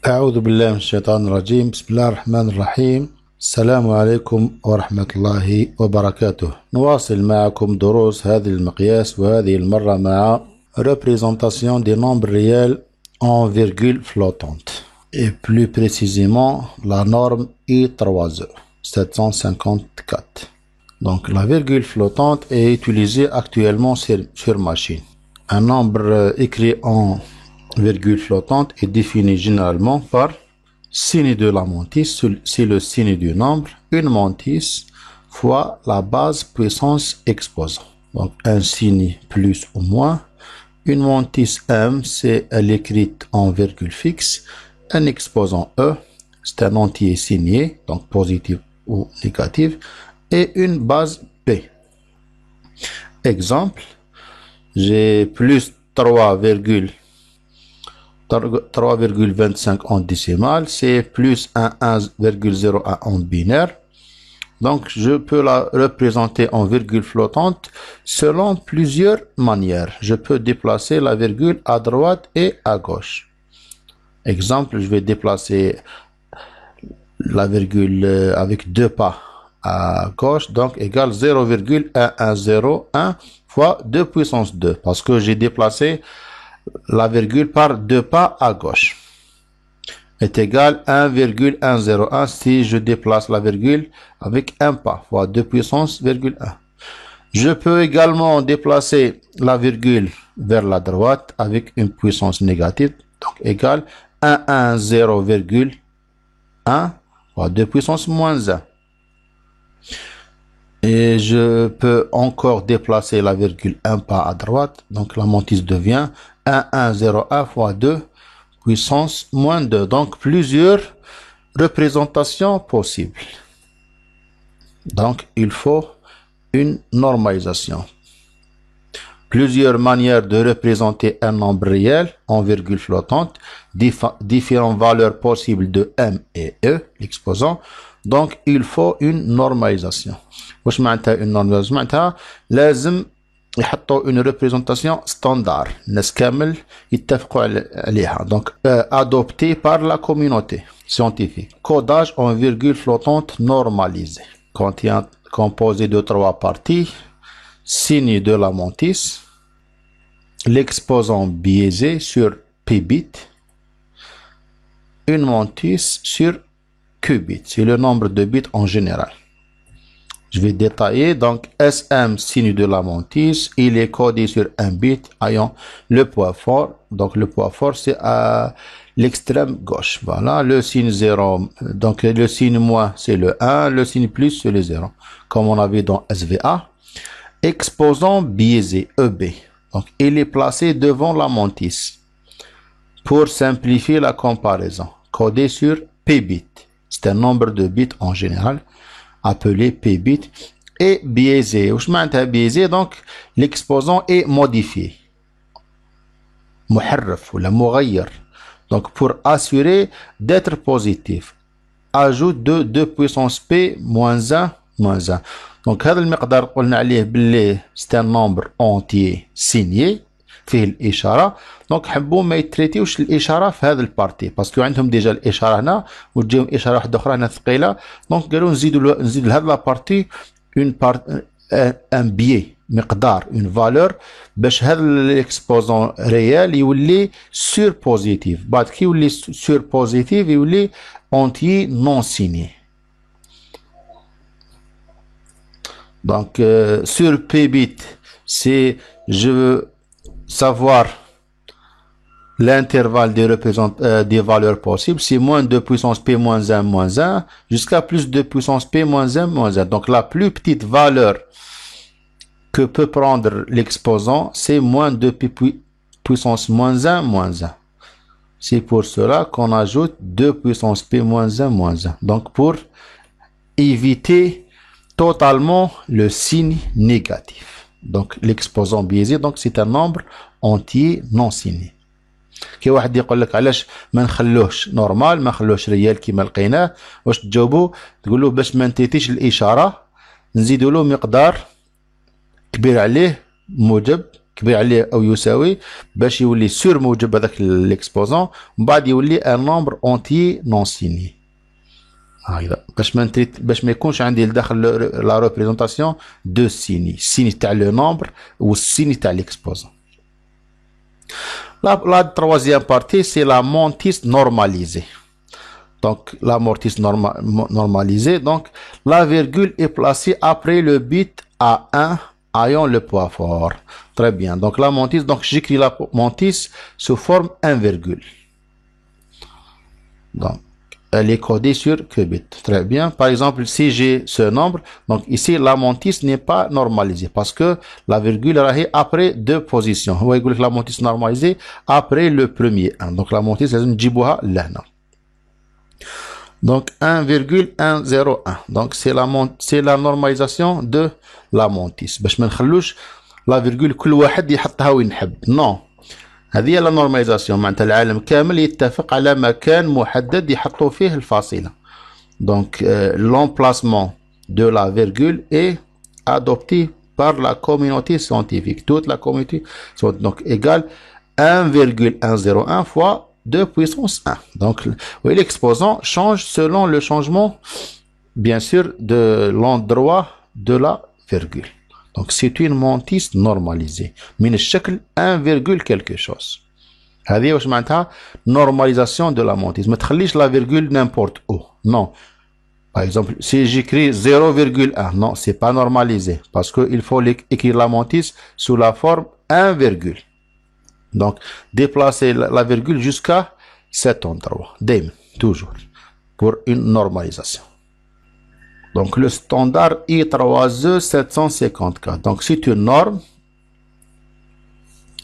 أعوذ بالله من الشيطان الرجيم. بسم الله الرحمن الرحيم. السلام عليكم ورحمة الله وبركاته. نواصل معكم دروس هذه المقياس، وهذه المرة مع représentation des nombres réels en virgule flottante, et plus précisément la norme I3E 754. Donc la virgule flottante est utilisée actuellement sur machine. Un nombre écrit en virgule flottante est défini généralement par signe de la mantis, c'est le signe du nombre, une mantis fois la base puissance exposant. Donc un signe plus ou moins. Une mantis M, c'est elle écrite en virgule fixe. Un exposant E, c'est un entier signé, donc positif ou négatif. Et une base P. Exemple, j'ai plus 3,25 en décimale, c'est plus 1,01 en binaire. Donc, je peux la représenter en virgule flottante selon plusieurs manières. Je peux déplacer la virgule à droite et à gauche. Exemple, je vais déplacer la virgule avec 2 pas à gauche, donc égale 0,1101 fois 2 puissance 2, parce que j'ai déplacé la virgule par 2 pas à gauche, est égal 1,101 si je déplace la virgule avec 1 pas fois 2 puissance virgule 1. Je peux également déplacer la virgule vers la droite avec une puissance négative, donc égal 110,1 fois 2 puissance moins 1. Et je peux encore déplacer la virgule 1 pas à droite, donc la mantis devient 1,101 fois 2 puissance moins 2. Donc plusieurs représentations possibles. Donc il faut une normalisation. Plusieurs manières de représenter un nombre réel en virgule flottante, différentes valeurs possibles de M et E, l'exposant. Donc il faut une normalisation. واش معناتها une normalisation؟ معناتها لازم يحطوا une représentation standard، الناس كامل يتفقوا عليها. Donc adoptée par la communauté scientifique. Codage en virgule flottante normalisé contient composé de 3 parties: signe de la mantis, l'exposant biaisé sur p bit, une mantis sur q bit, c'est le nombre de bits en général. Je vais détailler. Donc SM, signe de la mantis, il est codé sur un bit ayant le poids fort. Donc le poids fort, c'est à l'extrême gauche. Voilà, le signe 0. Donc le signe moins, c'est le 1. Le signe plus, c'est le 0. Comme on avait dans SVA. Exposant biaisé, EB. Donc il est placé devant la mantis. Pour simplifier la comparaison, codé sur P bit. C'est un nombre de bits en général, appelé P bit, et biaisé. Ou biaisé, donc l'exposant est modifié. محرف ou la مغير. Donc pour assurer d'être positif, ajoute de 2 puissance P moins 1 moins 1. Donc هذا المقدار قلنا عليه باللي c'est un nombre entier signé فيه الإشارة. دونك حبوا ما يتريتيوش الإشارة في هذا البارتي، باسكو عندهم ديجا الإشارة هنا وتجيهم إشارة واحدة أخرى هنا ثقيلة. دونك قالوا نزيد لهذا لابارتي ان بيي مقدار اون فالور باش هذا الاكسبوزون ريال يولي سور بوزيتيف. بعد كي يولي سور بوزيتيف يولي اونتي نون سيني. Donc sur P bit, c'est je veux savoir l'intervalle des valeurs possibles. C'est moins 2 puissance P moins 1 moins 1 jusqu'à plus 2 puissance P moins 1 moins 1. Donc la plus petite valeur que peut prendre l'exposant, c'est moins 2 P puissance moins 1 moins 1. C'est pour cela qu'on ajoute 2 puissance P moins 1 moins 1. Donc pour éviter totalement le signe négatif. Donc l'exposant biaisé, donc c'est un nombre entier non signé. كي واحد يقول لك علاش ما نخلوهش نورمال، ما نخلوهش ريال كيما لقيناه، واش تجاوبوا؟ تقولوا باش ما نتيتيش الاشاره نزيدوا له مقدار كبير عليه موجب كبير عليه او يساوي باش يولي سور موجب هذاك ليكسبوزون، ومن بعد يولي ان نومبر اونتي نون سيني. هكذا باش ما يكونش عندي لداخل لا ريبريزونطاسيون دو سيني، السيني تاع لو نومبر والسيني تاع ليكسبوزون. La troisième partie, c'est la mantis normalisée. Donc, la mantis normalisée, donc, la virgule est placée après le bit à 1 ayant le poids fort. Très bien. Donc, la mantis, donc, j'écris la mantis sous forme 1 virgule. Donc, elle est codée sur qubit. Très bien. Par exemple, si j'ai ce nombre, donc ici, la mantis n'est pas normalisée parce que la virgule est après deux positions. Vous voyez que la mantis normalisée après le premier 1. Donc, la mantis, c'est donc 1,101. Donc, c'est la normalisation de la mantis. باش ما نخلوش la virgule كل واحد يحطها وين يحب. Non. هذه هي لا نورماليزاسيون، معناتها العالم كامل يتفق على مكان محدد يحطوا فيه الفاصله. دونك l'emplacement de la virgule est adopté par la communauté scientifique, toute la communauté, donc égale 1,101 fois 2 puissance 1. Donc oui, l'exposant change selon le changement bien sûr de l'endroit de la virgule. Donc, c'est une mantis normalisée. من الشكل 1, quelque chose. هذه واش معناتها normalisation de la mantis. ما تخليش la virgule n'importe où. Non. Par exemple, si j'écris 0,1, non, c'est pas normalisé. Parce qu'il faut écrire la mantis sous la forme 1, donc, déplacer la virgule jusqu'à cet endroit. Toujours. Pour une normalisation. Donc, le standard I3E 754. Donc, c'est une norme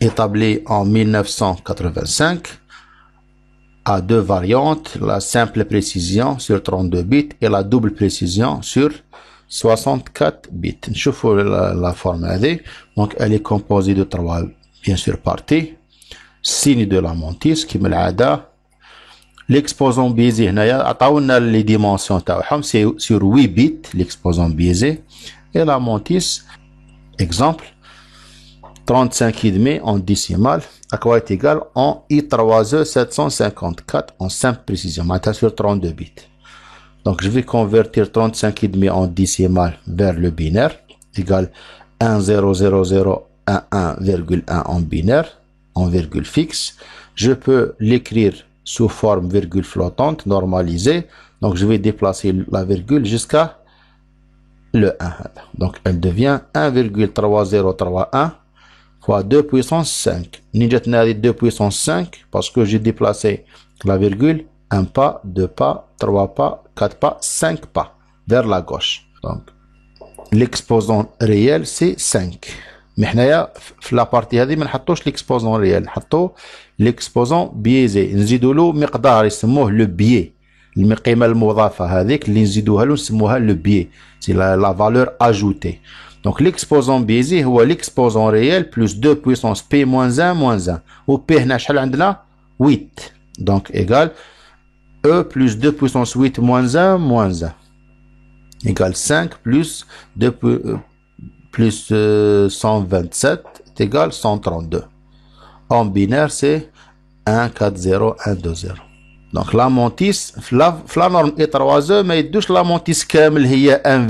établie en 1985 à deux variantes, la simple précision sur 32 bits et la double précision sur 64 bits. نشوفوا la forme هذه. Donc, elle est composée de trois, bien sûr, parties. Signe de la mantis qui me العادة. L'exposant biaisé هنايا عطاونا les dimensions تاعهم sur 8 bits l'exposant biaisé et la mantis exemple 35,5 en décimale à quoi est égal en I3E 754 en simple précision معناتها sur 32 bits. Donc je vais convertir 35,5 en décimale vers le binaire égal 1,00011,1 en binaire en virgule fixe. Je peux l'écrire sous forme virgule flottante normalisée. Donc, je vais déplacer la virgule jusqu'à le 1. Donc, elle devient 1,3031 fois 2 puissance 5. Nous 2 puissance 5 parce que j'ai déplacé la virgule 1 pas, 2 pas, 3 pas, 4 pas, 5 pas vers la gauche. Donc, l'exposant réel, c'est 5. Mais حنايا في لا بارتي هذه ما نحطوش ليكسبوزون ريال، نحطو ليكسبوزون بيزي، نزيدوا له مقدار يسموه لو بيي، القيمه المضافه هذيك اللي نزيدوها له نسموها لو بيي، سي لا فالور اجوتي. دونك ليكسبوزون بيزي هو ليكسبوزون ريال بلس 2 بويسونس بي موان 1 موان 1 و بي هنا شحال عندنا 8 دونك ايغال او بلس 2 بويسونس 8 موان 1 موان 1 ايغال 5 بلس 2 plus 127 est égal 132. En binaire, c'est 1, 4, 0, 1, 2, 0. Donc, la mantis, la norme I3E, mais il douche la mantis كامل هي 1,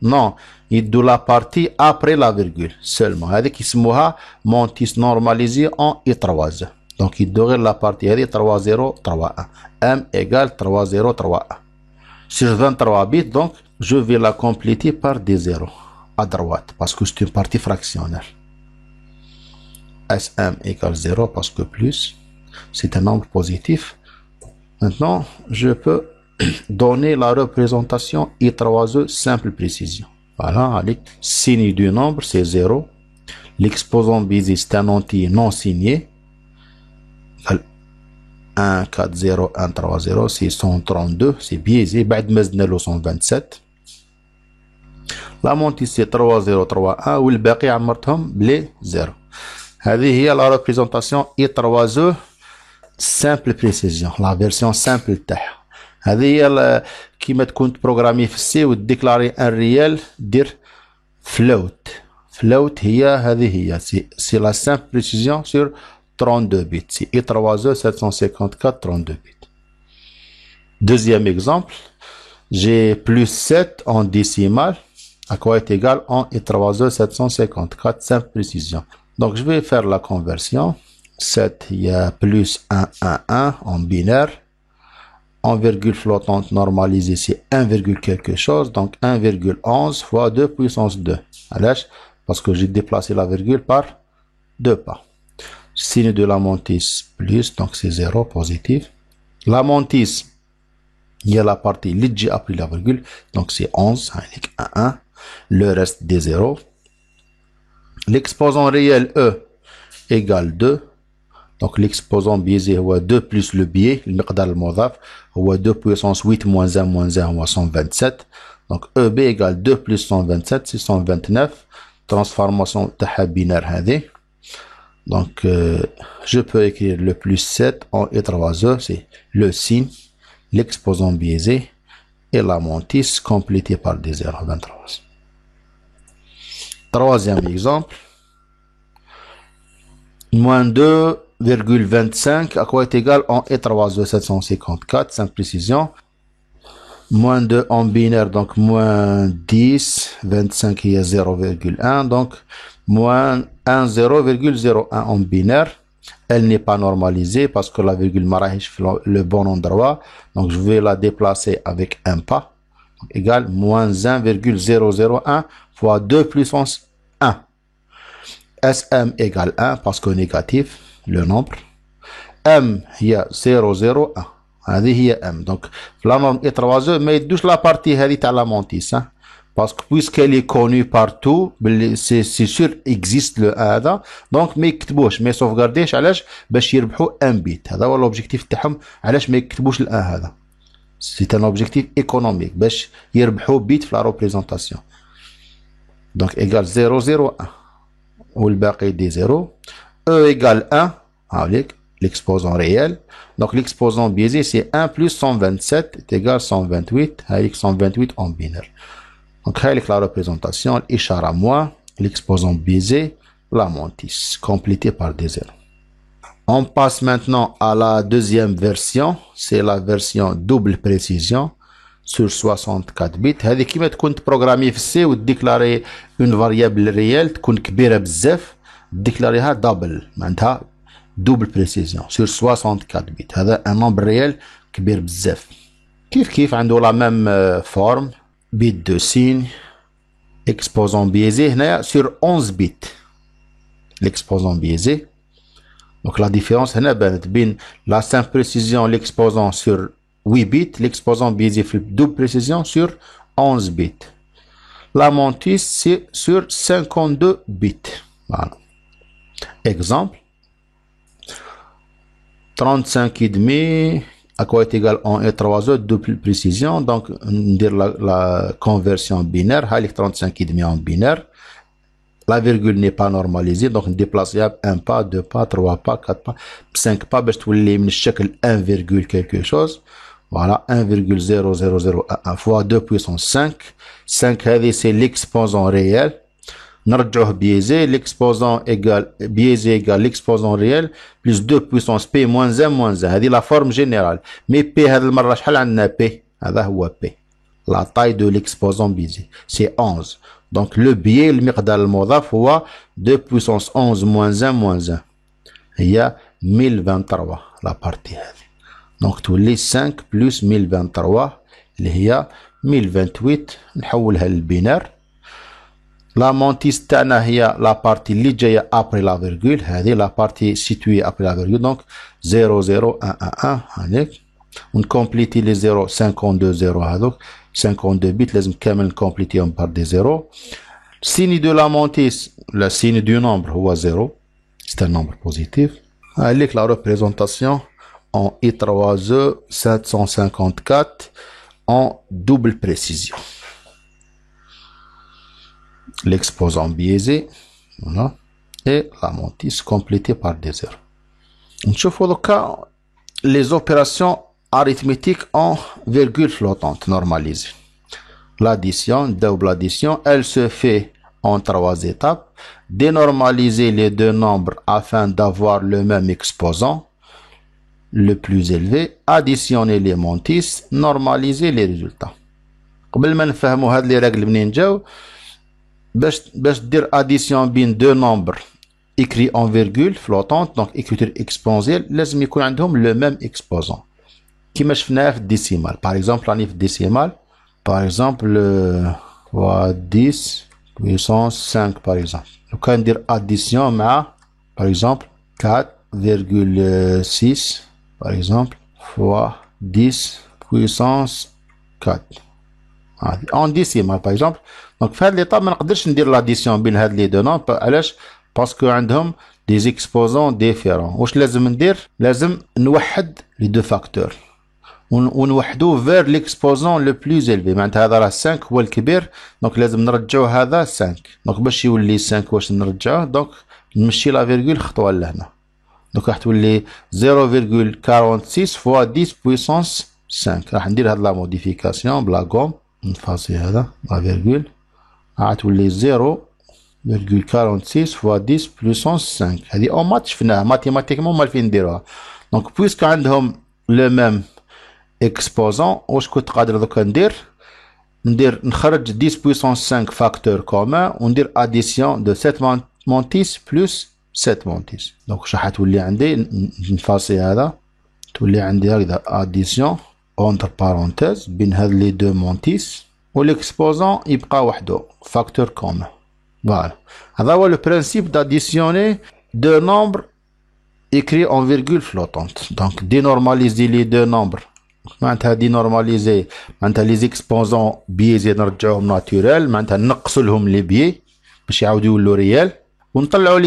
non, il douche la partie après la virgule seulement. هذيك يسموها mantis normalisée en I3E. Donc, il douche la partie هذه 3031. M égale 3031. Sur 23 bits, donc, je vais la compléter par des zéros. À droite parce que c'est une partie fractionnelle. SM égale 0 parce que plus c'est un nombre positif. Maintenant, je peux donner la représentation I3E simple précision. Voilà, allez, signe du nombre c'est 0. L'exposant biaisé c'est un entier non signé. 1, 4, 0, 1, 3, 0, c'est 132, c'est biaisé. بعد ما زدنا له 127. لا مونتي سي 3031 والباقي عمرتهم بلي 0. هذه هي لا ريبريزونطاسيون I3E سامبل بريسيزيون، لا فيرسيون سامبل تاعها. هذه هي كيما تكون تبروغرامي في السي وتديكلاري ان ريال دير فلوت float c'est la simple précision sur 32 bits. C'est I3E 754 32 bits. Deuxième exemple, j'ai plus 7 en décimale, à quoi est égal en I3E 754, simple précision. Donc, je vais faire la conversion. 7, il y a plus 1, 1, 1 en binaire. En virgule flottante normalisée, c'est 1, quelque chose. Donc, 1,11 fois 2 puissance 2. Parce que j'ai déplacé la virgule par 2 pas. Signe de la mantis plus, donc c'est 0 positif. La mantis, il y a la partie lidji après la virgule, donc c'est 11, 1, 1. Le reste des 0. L'exposant réel E égale 2. Donc l'exposant biaisé est 2 plus le biais, le miqdar al-mudaf, est 2 puissance 8 moins 1 moins 1 est 127. Donc EB égale 2 plus 127, c'est 129. Transformation de binaire hadi. Donc je peux écrire le plus 7 en I3E, c'est le signe, l'exposant biaisé et la mantis complétée par des 0,23. Troisième exemple. Moins 2,25 à quoi est égal en I3E 754, simple précision. Moins 2 en binaire, donc moins 10, 25 il y a 0,1, donc moins 1, 0,01 en binaire. Elle n'est pas normalisée parce que la virgule marahish le bon endroit, donc je vais la déplacer avec un pas, donc égal moins 1,001 fois 2 puissance 1. SM égale 1 parce que négatif, le nombre. M, il y a 001. هذه هي M. Donc, la norme est 3E, mais douche la partie هذه à la mantis. Hein? Parce que puisqu'elle est connue partout, c'est sûr, existe le 1 هذا. Donc, ما يكتبوش, ما يسوفغارديش علاش باش يربحوا 1 bit. هذا هو l'objectif تاعهم علاش ما يكتبوش ال 1 هذا. C'est un objectif économique باش يربحوا bit في la représentation. Donc, égale 001. Ou le baqi des 0. E égale 1. Avec l'exposant réel. Donc, l'exposant biaisé, c'est 1 plus 127 est égal à 128. Avec 128 en binaire. Donc, avec la représentation, l'ishara moins, l'exposant biaisé, la mantis, complétée par des 0. On passe maintenant à la deuxième version. C'est la version double précision sur 64 bits. هذه كيما تكون تبروغرامي في السي وتديكلاري اون فاريابل ريال تكون كبيره بزاف تديكلاريها دبل معناتها double précision sur 64 bits. هذا un nombre réel كبير بزاف. كيف عنده la même forme bit de signe exposant biaisé هنايا sur 11 bits l'exposant biaisé. Donc la différence هنا بانت بين la simple précision l'exposant sur 8 bits, l'exposant biaisé fait double précision sur 11 bits. La mantis, c'est sur 52 bits. Voilà. Exemple. 35,5 à quoi est égal en I3E, double précision. Donc, dire la conversion binaire, 35,5 en binaire. La virgule n'est pas normalisée, donc on déplace 1 pas, 2 pas, 3 pas, 4 pas, 5 pas, باش تولي من الشكل 1, quelque chose. Voilà, 1,0001 fois 2 puissance 5. 5, c'est l'exposant réel. نرجعوه biaisé, l'exposant égale, biaisé égale l'exposant réel, plus 2 puissance P moins 1 moins 1. هذه la forme générale. Mais P هذه المرة شحال عندنا P؟ هذا هو P. La taille de l'exposant biaisé, c'est 11. Donc le biais, le miqdar al-mudaf, هو 2 puissance 11 moins 1 moins 1. هي 1023 la partie هذه. Donc تولي 5 plus 1023 اللي هي 1028 نحولها للبينار. La mantis تاعنا هي la partie اللي جايه après la virgule هذه la partie située après la virgule donc 0 0 1 1 1 هذيك ونكمبليتي لي 0 52 0 هذوك 52 bits لازم كامل نكمبليتيهم par des 0. Signe de la mantis, le signe du nombre هو 0, c'est un nombre positif. Avec la représentation en I3E 754 en double précision. L'exposant biaisé, voilà, et la mantis complétée par des 0. نشوفوا دوكا les opérations arithmétiques en virgule flottante normalisée. L'addition, double addition, elle se fait en 3 étapes. Dénormaliser les deux nombres afin d'avoir le même exposant le plus élevé. Additionner les mantis. Normaliser les résultats. قبل ما نفهموا هاد لي رègles منين جاو باش دير addition بين deux nombres écrit en virgule flottante donc écriture exponentielle لازم يكون عندهم le même exposant كيما شفناها في الديسيمال. par exemple راني في الديسيمال par exemple 10 puissance 5 par exemple. لو كان ندير addition مع par exemple 4,6 par exemple fois 10 puissance 4 en décimal par exemple. donc في هاد ليطاب ما نقدرش ندير لاديسيون بين هاد لي دو نومبر. علاش؟ باسكو عندهم دي زيكسبوزون ديفيرون. واش لازم ندير؟ لازم نوحد لي دو فاكتور ونوحدو فير ليكسبوزون لو بلوز إلفي. معناتها هذا راه 5 هو الكبير دونك لازم نرجعو هذا 5. دونك باش يولي 5 واش نرجعوه دونك نمشي لا فيرغول خطوه لهنا. دونك راح تولي 0,46 فوا 10 بويسونس 5. راح ندير هاد لا موديفيكاسيون بلا غوم نفاصي هذا لا فيرغول راح تولي 0,46 فوا 10 بويسونس 5. هذه اون مات شفناها ماتيماتيكمون مال فين نديروها. دونك بويسكو عندهم لو ميم اكسبوزون واش كنت قادر دوكا ندير نخرج 10 بويسونس 5 فاكتور كومان وندير اديسيون دو 7 مونتيس بلس 7 مونتيس. دونك واش راح تولي عندي نفاصي هذا تولي عندي هكذا اديسيون اونتر بارونتيز بين هاد لي دو مونتيس والاكسبوزون يبقى وحده فاكتور كومان. فوالا هذا هو لو برينسيپ داديسيوني دو نومبر écrit en virgule flottante. donc dénormaliser les deux nombres معناتها dénormaliser معناتها لي زيكسبوزون بيزي نرجعوهم ناتوريل معناتها نقصوا لهم لي بي باش يعاودوا يولوا ريال ونطلعوا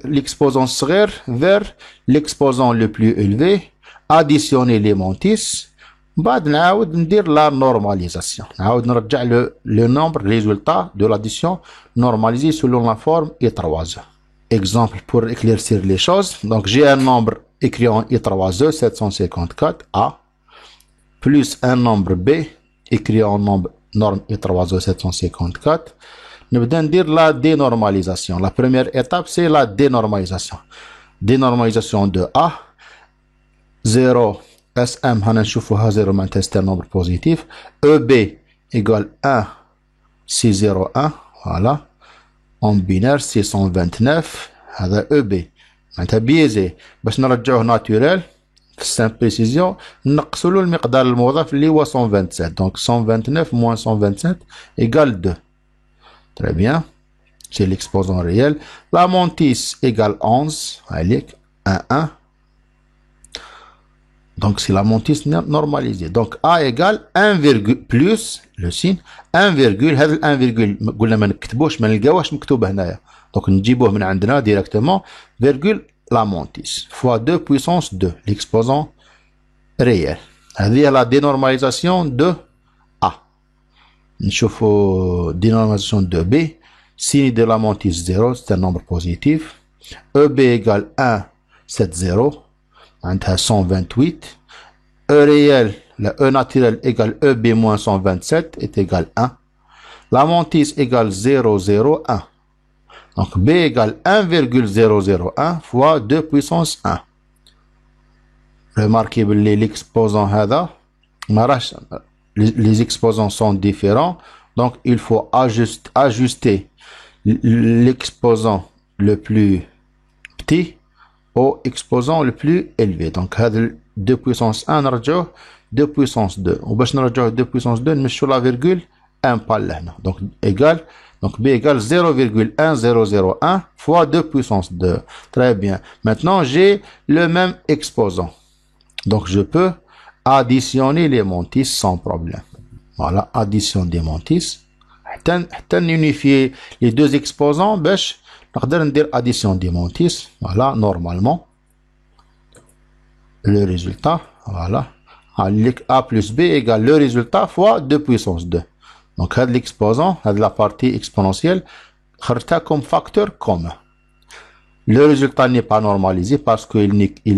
l'exposant الصغير vers l'exposant le plus élevé. additionner les mantis. بعد نعاود ندير la normalisation. نعاود نرجع le nombre résultat de l'addition normalisé selon la forme I3E. exemple pour éclaircir les choses. donc j'ai un nombre écrit en I3E 754A plus un nombre B écrit en norme I3E 754. نبدا ندير la dénormalisation. la première étape c'est la dénormalisation. dénormalisation de A 0 SM هنا نشوفوها 0 معناتها c'est un nombre positif. EB égale 1 601 voilà en binaire 629 هذا EB معناتها بيزي باش نرجعوه ناتوريل في simple précision نقصوا له المقدار المضاف اللي هو 127. donc 129 moins 127 égale 2. Très bien. C'est l'exposant réel. La mantis égale 11. Allez, 1, 1. Donc, c'est la mantis normalisée. Donc, A égale 1, plus le signe 1, هذا ال 1, قلنا ما نكتبوش ما نلقاوش مكتوب هنايا. Donc, نجيبوه من عندنا directement virgule la mantis fois 2 puissance 2 l'exposant réel. هذه la dénormalisation de A. نشوفوا dénormalisation de B. signe de la mantis 0 c'est un nombre positif. EB égale 1 70 عندها 128. E réel la E naturel égale EB moins 127 est égal 1. la mantis égale 001. donc B égale 1,001 fois 2 puissance 1. remarquez que l'exposant هذا ما راهش les exposants sont différents donc il faut ajuster l'exposant le plus petit au exposant le plus élevé. donc هذا 2 puissance 1 نرجعوه 2 puissance 2 وباش نرجعوه 2 puissance 2 نمشوا لا فيرغول 1 بال لهنا. donc égal donc B égale 0,1001 fois 2 puissance 2. très bien. maintenant j'ai le même exposant donc je peux additionner les mantis sans problème. voilà addition des mantis حتى unifier les deux exposants باش نقدر ندير addition des mantis. voilà normalement le résultat voilà A plus B égale le résultat fois 2 puissance 2. donc هذا l'exposant هذا la partie exponentielle خرجتها comme facteur commun. le résultat n'est pas normalisé parce qu'il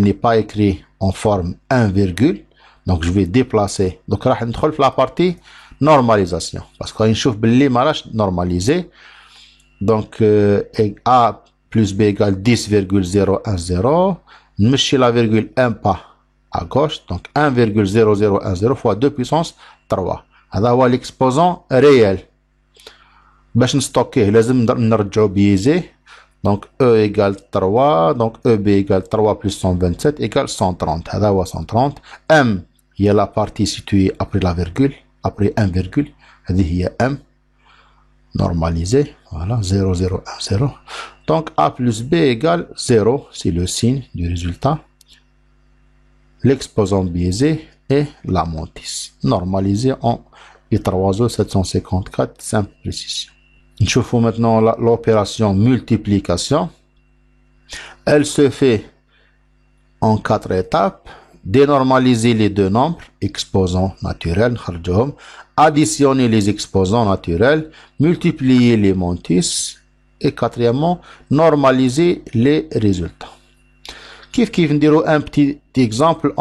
n'est pas écrit en forme 1, donc je vais déplacer. donc راح ندخل في la partie normalisation parce que نشوف باللي ما راش normalisé. Donc, A plus B égale 10,010. Nmchi la virgule un pas à gauche. Donc, 1,0010 fois 2 puissance 3. هذا هو l'exposant réel. باش نستوكيه لازم نرجعو بيزيه. Donc, E égale 3. Donc, EB égale 3 plus 127 égale 130. هذا هو 130. M هي la partie située après la virgule. Après 1 virgule. هذه هي M. Normalisé. Voilà, 0,010. Donc, A plus B égale 0. C'est le signe du résultat. L'exposant biaisé et la mantis. Normalisé en I3O 754, simple précision. Je fais maintenant l'opération multiplication. Elle se fait en 4 étapes. Dénormaliser les deux nombres, exposants naturels, additionner les exposants naturels, multiplier les mantis et quatrièmement, normaliser les résultats. كيف نديرو un petit exemple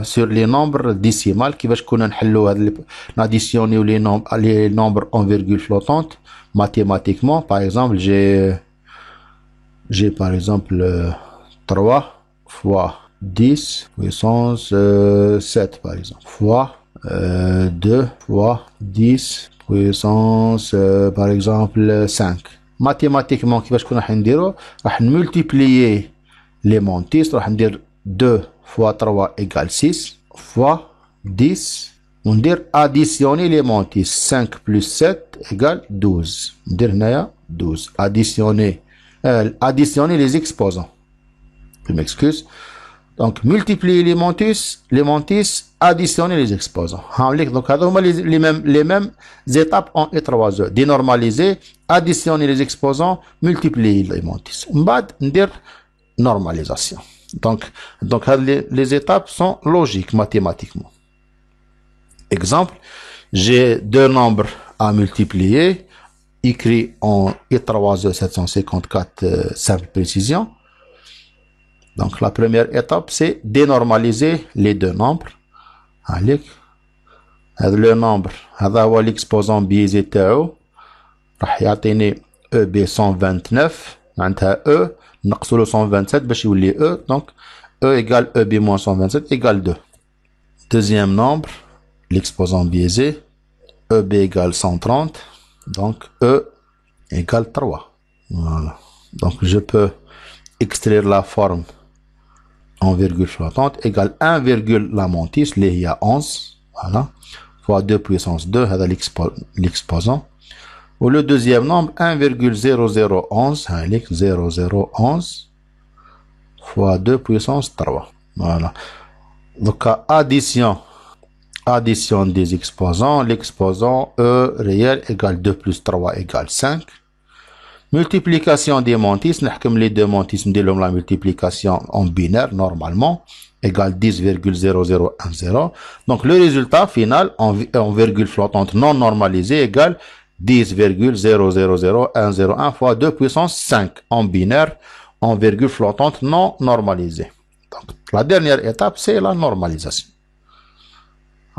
sur les nombres décimales كيفاش كنا نحلو ناديسيونيو les nombres en virgule flottante mathématiquement. Par exemple, j'ai par exemple 3 fois 10 puissance 7 par exemple fois 2 fois 10 puissance par exemple 5. Mathématiquement كيفاش كنا حنديرو راح نمultiplier les mantis. راح ندير 2 fois 3 égale 6 fois 10 وندير additionner les mantis. 5 plus 7 égale 12. ندير هنايا 12 additionner les exposants. Je m'excuse. Donc, multiplier les mantis, additionner les exposants. Donc, les mêmes étapes en I3E. Dénormaliser, additionner les exposants, multiplier les mantis. Mbad, dire normalisation. Donc les étapes sont logiques mathématiquement. Exemple, j'ai deux nombres à multiplier, écrit en I3E 754, simple précision. Donc, la première étape, c'est dénormaliser les deux nombres. Le nombre, l'exposant biaisé تاعو راح يعطيني EB 129 معناتها E نقصوا له 127 باش يولي E. Donc, E égale EB moins 127 égale 2. Deuxième nombre, l'exposant biaisé, EB égale 130. Donc, E égale 3. Voilà. Donc, je peux extraire la forme en virgule flottante égale 1 virgule la mantis, il y a 11, voilà, fois 2 puissance 2, l'exposant. Ou le deuxième nombre, 1,0011, 0011, fois 2 puissance 3, voilà. Donc, addition des exposants, l'exposant E réel égale 2 plus 3 égale 5. Multiplication des mantis, les deux mantis, nous la multiplication en binaire normalement, égale 10,0010. Donc le résultat final en virgule flottante non normalisée égale 10,000101 fois 2 puissance 5 en binaire en virgule flottante non normalisée. Donc la dernière étape, c'est la normalisation.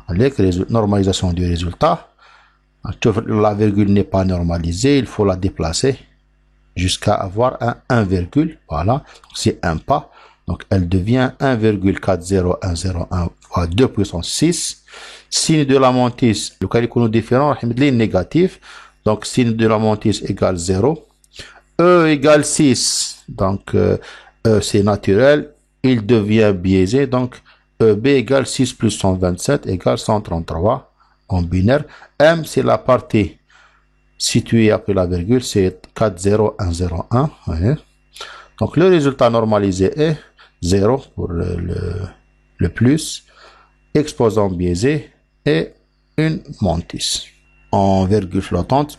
Avec normalisation du résultat, la virgule n'est pas normalisée, il faut la déplacer jusqu'à avoir un 1 virgule, voilà, c'est un pas, donc elle devient 1,40101 fois 2 puissance 6, signe de la mantis, le cas est différent, négatif, donc signe de la mantis égale 0, E égale 6, donc E c'est naturel, il devient biaisé, donc EB égale 6 plus 127 égale 133 en binaire, M c'est la partie situé après la virgule, c'est 40101. Ouais. Donc, le résultat normalisé est 0 pour le plus, exposant biaisé et une mantis. En virgule flottante.